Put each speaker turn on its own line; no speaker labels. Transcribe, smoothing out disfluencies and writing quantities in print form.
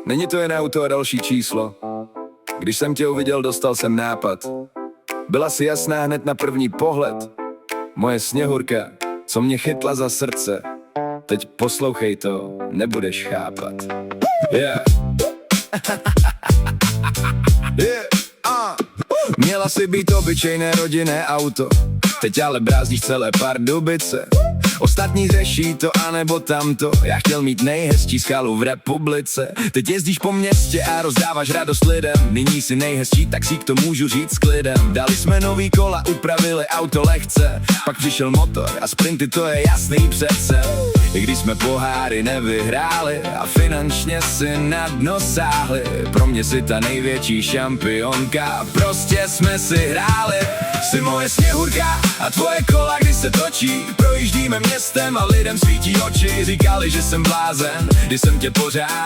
Není to jen auto a další číslo. Když jsem tě uviděl, dostal jsem nápad. Byla si jasná hned na první pohled. Moje Sněhurka, co mě chytla za srdce. Teď poslouchej to, nebudeš chápat. Yeah. Yeah. Měla si být obyčejné rodinné auto, teď ale brázdíš celé Pardubice. Ostatní řeší to anebo tamto, já chtěl mít nejhezčí skalu v republice. Teď jezdíš po městě a rozdáváš radost lidem. Nyní si nejhezčí taxík, to můžu říct s klidem. Dali jsme nový kola, upravili auto lehce. Pak přišel motor a sprinty, to je jasný přece. I když jsme poháry nevyhráli a finančně si na dno sáhli, pro mě si ta největší šampionka, prostě jsme si hráli. Jsi moje Sněhurka a tvoje kola, když se točí, projíždíme městem a lidem svítí oči. Říkali, že jsem blázen, když jsem tě pořád